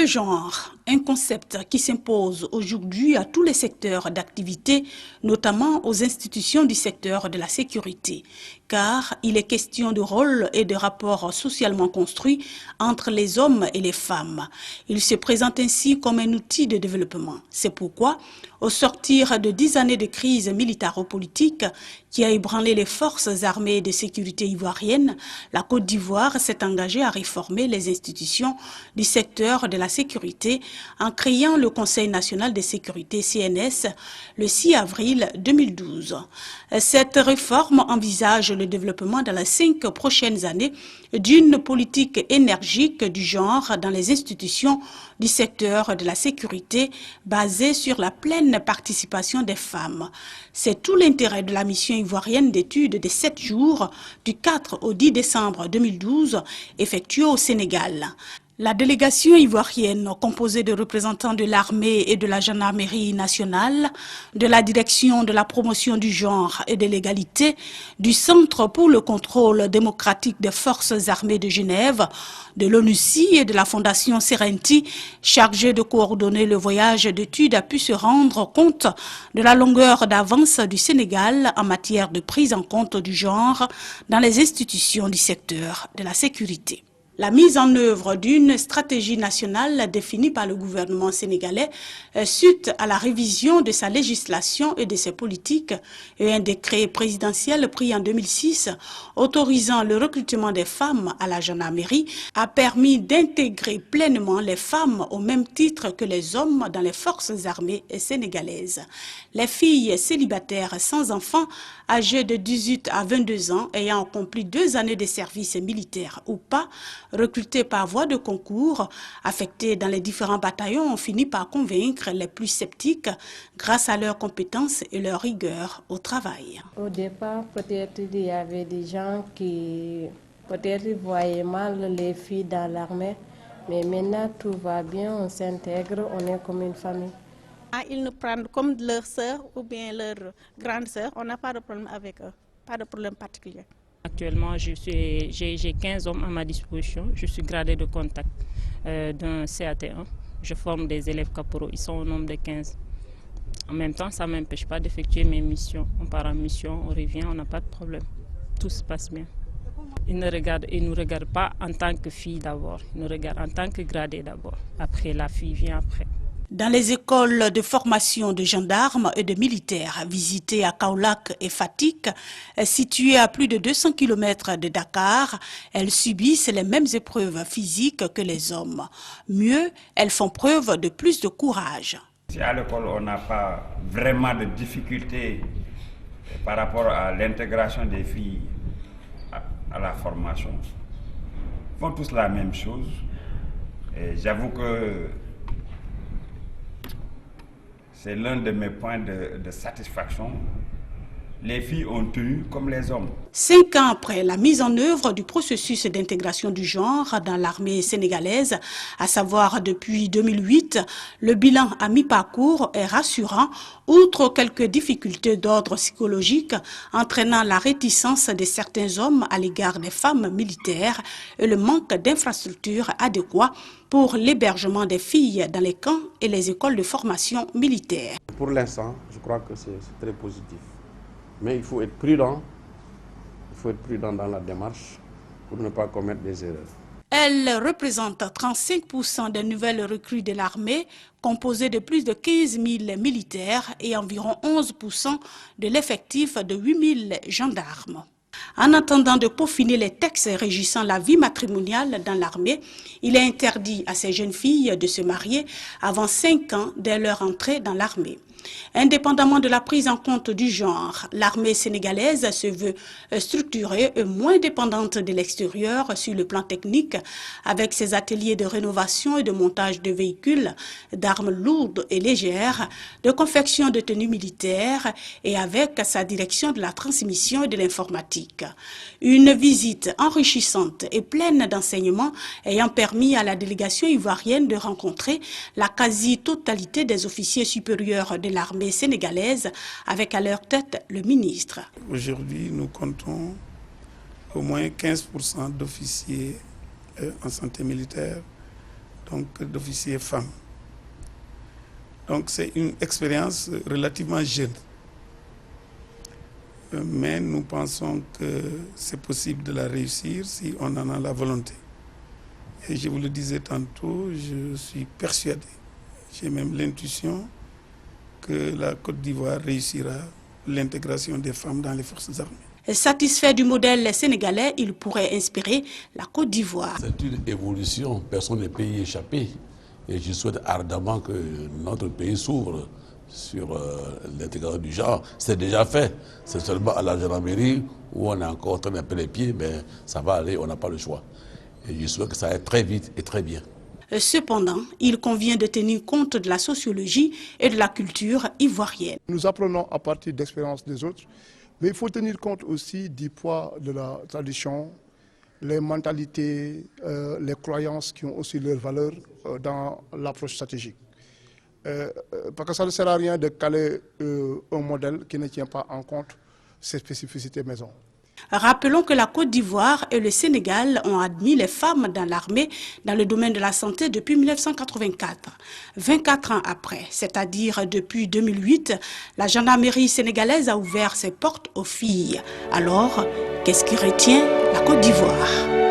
Le genre, un concept qui s'impose aujourd'hui à tous les secteurs d'activité, notamment aux institutions du secteur de la sécurité, car il est question de rôle et de rapports socialement construits entre les hommes et les femmes. Il se présente ainsi comme un outil de développement. C'est pourquoi, au sortir de 10 années de crise militaro-politique qui a ébranlé les forces armées de sécurité ivoiriennes, la Côte d'Ivoire s'est engagée à réformer les institutions du secteur de la sécurité en créant le Conseil national de sécurité CNS le 6 avril 2012. Cette réforme envisage le développement dans les 5 prochaines années d'une politique énergique du genre dans les institutions du secteur de la sécurité basée sur la pleine participation des femmes. C'est tout l'intérêt de la mission ivoirienne d'études de 7 jours du 4 au 10 décembre 2012 effectuée au Sénégal. La délégation ivoirienne, composée de représentants de l'armée et de la gendarmerie nationale, de la direction de la promotion du genre et de l'égalité, du Centre pour le contrôle démocratique des forces armées de Genève, de l'ONUCI et de la Fondation Serenti, chargée de coordonner le voyage d'études, a pu se rendre compte de la longueur d'avance du Sénégal en matière de prise en compte du genre dans les institutions du secteur de la sécurité. La mise en œuvre d'une stratégie nationale définie par le gouvernement sénégalais suite à la révision de sa législation et de ses politiques et un décret présidentiel pris en 2006 autorisant le recrutement des femmes à la gendarmerie a permis d'intégrer pleinement les femmes au même titre que les hommes dans les forces armées sénégalaises. Les filles célibataires sans enfants âgées de 18 à 22 ans ayant accompli 2 années de service militaire ou pas, recrutées par voie de concours, affectées dans les différents bataillons, ont fini par convaincre les plus sceptiques grâce à leurs compétences et leur rigueur au travail. Au départ, peut-être il y avait des gens qui peut-être voyaient mal les filles dans l'armée, mais maintenant tout va bien, on s'intègre, on est comme une famille. Ils nous prennent comme leur sœur ou bien leur grande sœur, on n'a pas de problème avec eux, pas de problème particulier. Actuellement, j'ai 15 hommes à ma disposition. Je suis gradé de contact d'un CAT1. Je forme des élèves caporaux. Ils sont au nombre de 15. En même temps, ça ne m'empêche pas d'effectuer mes missions. On part en mission, on revient, on n'a pas de problème. Tout se passe bien. Ils ne nous regardent pas en tant que fille d'abord. Ils nous regardent en tant que gradé d'abord. Après, la fille vient après. Dans les écoles de formation de gendarmes et de militaires visitées à Kaolack et Fatick, situées à plus de 200 km de Dakar, elles subissent les mêmes épreuves physiques que les hommes. Mieux, elles font preuve de plus de courage. Si à l'école on n'a pas vraiment de difficultés par rapport à l'intégration des filles à la formation, ils font tous la même chose. Et j'avoue que c'est l'un de mes points de satisfaction. Les filles ont tenu comme les hommes. 5 ans après la mise en œuvre du processus d'intégration du genre dans l'armée sénégalaise, à savoir depuis 2008, le bilan à mi-parcours est rassurant, outre quelques difficultés d'ordre psychologique entraînant la réticence de certains hommes à l'égard des femmes militaires et le manque d'infrastructures adéquates pour l'hébergement des filles dans les camps et les écoles de formation militaire. Pour l'instant, je crois que c'est très positif. Mais il faut être prudent. Il faut être prudent dans la démarche pour ne pas commettre des erreurs. Elle représente 35% des nouvelles recrues de l'armée, composées de plus de 15 000 militaires et environ 11% de l'effectif de 8 000 gendarmes. En attendant de peaufiner les textes régissant la vie matrimoniale dans l'armée, il est interdit à ces jeunes filles de se marier avant 5 ans dès leur entrée dans l'armée. Indépendamment de la prise en compte du genre, l'armée sénégalaise se veut structurée et moins dépendante de l'extérieur sur le plan technique, avec ses ateliers de rénovation et de montage de véhicules, d'armes lourdes et légères, de confection de tenues militaires et avec sa direction de la transmission et de l'informatique. Une visite enrichissante et pleine d'enseignements ayant permis à la délégation ivoirienne de rencontrer la quasi-totalité des officiers supérieurs de l'armée sénégalaise, avec à leur tête le ministre. Aujourd'hui, nous comptons au moins 15% d'officiers en santé militaire, d'officiers femmes. Donc c'est une expérience relativement jeune. Mais nous pensons que c'est possible de la réussir si on en a la volonté. Et je vous le disais tantôt, je suis persuadé, j'ai même l'intuition que la Côte d'Ivoire réussira l'intégration des femmes dans les forces armées. Satisfait du modèle sénégalais, il pourrait inspirer la Côte d'Ivoire. C'est une évolution, personne n'est pays échappé. Et je souhaite ardemment que notre pays s'ouvre sur l'intégration du genre. C'est déjà fait. C'est seulement à la gendarmerie où on est encore en train de mettre les pieds, mais ça va aller, on n'a pas le choix. Et je souhaite que ça aille très vite et très bien. Cependant, il convient de tenir compte de la sociologie et de la culture ivoirienne. Nous apprenons à partir d'expériences des autres, mais il faut tenir compte aussi du poids de la tradition, les mentalités, les croyances qui ont aussi leur valeur dans l'approche stratégique. Parce que ça ne sert à rien de caler un modèle qui ne tient pas en compte ses spécificités maison. Rappelons que la Côte d'Ivoire et le Sénégal ont admis les femmes dans l'armée dans le domaine de la santé depuis 1984. 24 ans après, c'est-à-dire depuis 2008, la gendarmerie sénégalaise a ouvert ses portes aux filles. Alors, qu'est-ce qui retient la Côte d'Ivoire ?